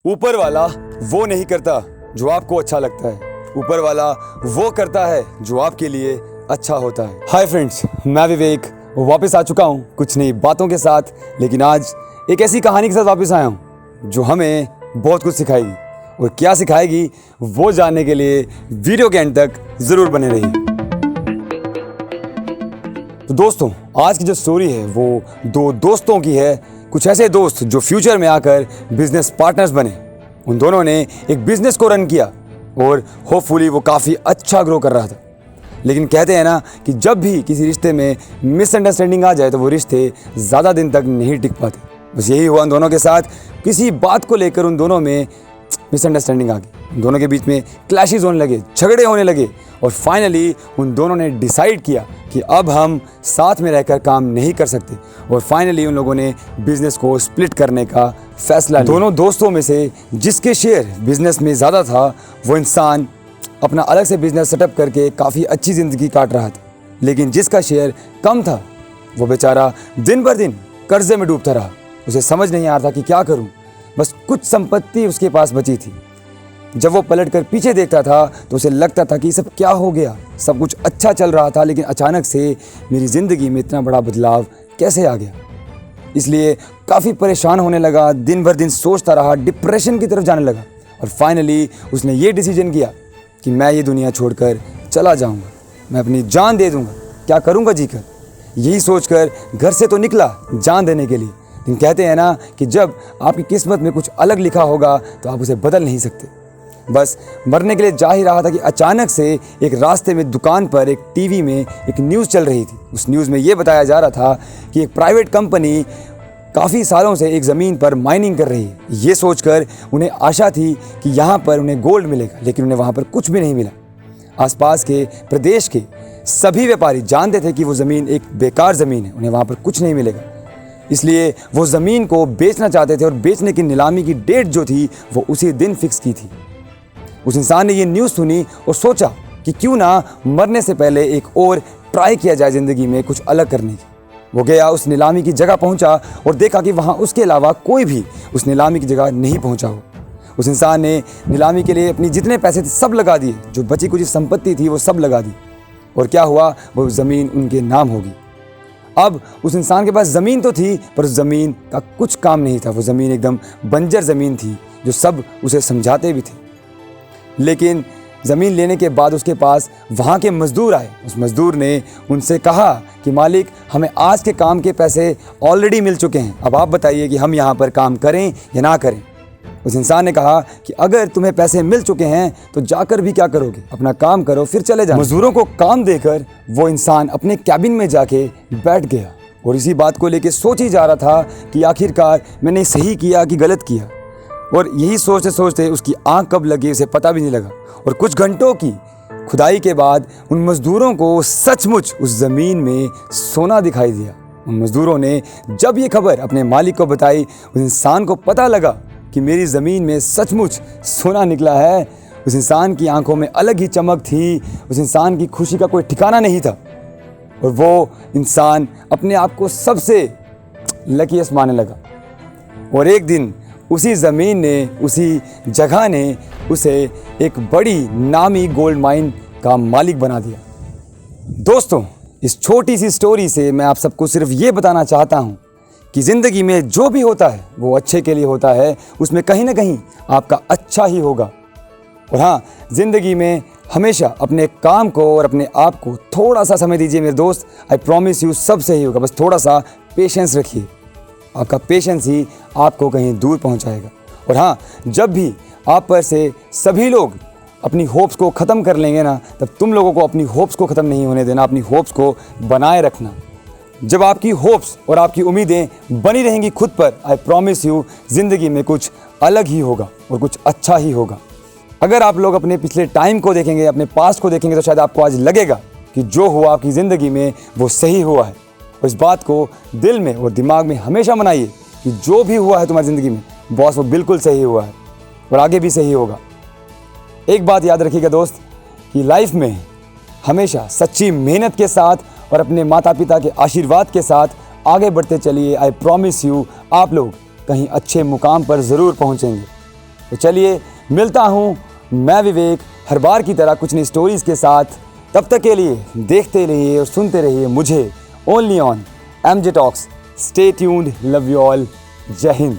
ऊपर वाला वो नहीं करता जो आपको अच्छा लगता है, ऊपर वाला वो करता है जो आपके लिए अच्छा होता है। हाय फ्रेंड्स, मैं विवेक वापस आ चुका हूँ कुछ नई बातों के साथ, लेकिन आज एक ऐसी कहानी के साथ वापस आया हूँ जो हमें बहुत कुछ सिखाएगी। और क्या सिखाएगी वो जानने के लिए वीडियो के एंड तक ज़रूर बने रहिए। तो दोस्तों, आज की जो स्टोरी है वो दो दोस्तों की है। कुछ ऐसे दोस्त जो फ्यूचर में आकर बिजनेस पार्टनर्स बने। उन दोनों ने एक बिजनेस को रन किया और होपफुली वो काफ़ी अच्छा ग्रो कर रहा था। लेकिन कहते हैं ना कि जब भी किसी रिश्ते में मिसअंडरस्टैंडिंग आ जाए तो वो रिश्ते ज़्यादा दिन तक नहीं टिक पाते। बस यही हुआ उन दोनों के साथ। किसी बात को लेकर उन दोनों में मिसअंडरस्टैंडिंग आ गई, उन दोनों के बीच में क्लैशेस होने लगे, झगड़े होने लगे और फाइनली उन दोनों ने डिसाइड किया कि अब हम साथ में रहकर काम नहीं कर सकते। और फाइनली उन लोगों ने बिजनेस को स्प्लिट करने का फैसला लिया। दोनों दोस्तों में से जिसके शेयर बिजनेस में ज़्यादा था वो इंसान अपना अलग से बिजनेस सेटअप करके काफ़ी अच्छी ज़िंदगी काट रहा था, लेकिन जिसका शेयर कम था वो बेचारा दिन भर दिन कर्जे में डूबता रहा। उसे समझ नहीं आ रहा था कि क्या करूं। बस कुछ संपत्ति उसके पास बची थी। जब वो पलटकर पीछे देखता था तो उसे लगता था कि सब क्या हो गया। सब कुछ अच्छा चल रहा था, लेकिन अचानक से मेरी ज़िंदगी में इतना बड़ा बदलाव कैसे आ गया। इसलिए काफ़ी परेशान होने लगा, दिन भर दिन सोचता रहा, डिप्रेशन की तरफ जाने लगा। और फाइनली उसने ये डिसीजन किया कि मैं ये दुनिया छोड़कर चला जाऊंगा, मैं अपनी जान दे दूंगा, क्या करूंगा जीकर। यही सोचकर घर से तो निकला जान देने के लिए। लेकिन कहते हैं ना कि जब आपकी किस्मत में कुछ अलग लिखा होगा तो आप उसे बदल नहीं सकते। बस मरने के लिए जा ही रहा था कि अचानक से एक रास्ते में दुकान पर एक टीवी में एक न्यूज़ चल रही थी। उस न्यूज़ में ये बताया जा रहा था कि एक प्राइवेट कंपनी काफ़ी सालों से एक ज़मीन पर माइनिंग कर रही है। ये सोचकर उन्हें आशा थी कि यहाँ पर उन्हें गोल्ड मिलेगा, लेकिन उन्हें वहाँ पर कुछ भी नहीं मिला। आसपास के प्रदेश के सभी व्यापारी जानते थे कि वो ज़मीन एक बेकार ज़मीन है, उन्हें वहाँ पर कुछ नहीं मिलेगा। इसलिए वो ज़मीन को बेचना चाहते थे और बेचने की नीलामी की डेट जो थी वो उसी दिन फिक्स की थी। उस इंसान ने ये न्यूज़ सुनी और सोचा कि क्यों ना मरने से पहले एक और ट्राई किया जाए ज़िंदगी में कुछ अलग करने की। वो गया, उस नीलामी की जगह पहुंचा और देखा कि वहां उसके अलावा कोई भी उस नीलामी की जगह नहीं पहुंचा हो। उस इंसान ने नीलामी के लिए अपनी जितने पैसे थे सब लगा दिए, जो बची कुछ संपत्ति थी वो सब लगा दी। और क्या हुआ, वो ज़मीन उनके नाम होगी। अब उस इंसान के पास ज़मीन तो थी, पर उस ज़मीन का कुछ काम नहीं था। वो ज़मीन एकदम बंजर ज़मीन थी, जो सब उसे समझाते भी थे। लेकिन ज़मीन लेने के बाद उसके पास वहाँ के मज़दूर आए। उस मज़दूर ने उनसे कहा कि मालिक, हमें आज के काम के पैसे ऑलरेडी मिल चुके हैं, अब आप बताइए कि हम यहाँ पर काम करें या ना करें। उस इंसान ने कहा कि अगर तुम्हें पैसे मिल चुके हैं तो जाकर भी क्या करोगे, अपना काम करो फिर चले जाओ। मज़दूरों को काम देकर वो इंसान अपने कैबिन में जाके बैठ गया और इसी बात को लेकर सोच ही जा रहा था कि आखिरकार मैंने सही किया कि गलत किया। और यही सोचते सोचते उसकी आंख कब लगी उसे पता भी नहीं लगा। और कुछ घंटों की खुदाई के बाद उन मज़दूरों को सचमुच उस ज़मीन में सोना दिखाई दिया। उन मज़दूरों ने जब ये खबर अपने मालिक को बताई, उस इंसान को पता लगा कि मेरी ज़मीन में सचमुच सोना निकला है। उस इंसान की आंखों में अलग ही चमक थी, उस इंसान की खुशी का कोई ठिकाना नहीं था। और वो इंसान अपने आप को सबसे लकीएस्ट मानने लगा। और एक दिन उसी ज़मीन ने, उसी जगह ने उसे एक बड़ी नामी गोल्ड माइन का मालिक बना दिया। दोस्तों, इस छोटी सी स्टोरी से मैं आप सबको सिर्फ ये बताना चाहता हूँ कि ज़िंदगी में जो भी होता है वो अच्छे के लिए होता है, उसमें कहीं ना कहीं आपका अच्छा ही होगा। और हाँ, ज़िंदगी में हमेशा अपने काम को और अपने आप को थोड़ा सा समय दीजिए मेरे दोस्त। आई प्रॉमिस यू सब सही होगा। बस थोड़ा सा पेशेंस रखिए, आपका पेशेंस ही आपको कहीं दूर पहुंचाएगा। और हाँ, जब भी आप पर से सभी लोग अपनी होप्स को ख़त्म कर लेंगे ना, तब तुम लोगों को अपनी होप्स को ख़त्म नहीं होने देना, अपनी होप्स को बनाए रखना। जब आपकी होप्स और आपकी उम्मीदें बनी रहेंगी खुद पर, आई प्रॉमिस यू ज़िंदगी में कुछ अलग ही होगा और कुछ अच्छा ही होगा। अगर आप लोग अपने पिछले टाइम को देखेंगे, अपने पास्ट को देखेंगे, तो शायद आपको आज लगेगा कि जो हुआ आपकी ज़िंदगी में वो सही हुआ है। और इस बात को दिल में और दिमाग में हमेशा मनाइए कि जो भी हुआ है तुम्हारी ज़िंदगी में बॉस, वो बिल्कुल सही हुआ है और आगे भी सही होगा। एक बात याद रखिएगा दोस्त कि लाइफ में हमेशा सच्ची मेहनत के साथ और अपने माता पिता के आशीर्वाद के साथ आगे बढ़ते चलिए। आई प्रॉमिस यू आप लोग कहीं अच्छे मुकाम पर ज़रूर पहुँचेंगे। तो चलिए मिलता हूँ मैं विवेक हर बार की तरह कुछ नई स्टोरीज़ के साथ। तब तक के लिए देखते रहिए और सुनते रहिए मुझे only on MJ talks. Stay tuned, love you all, जय हिंद।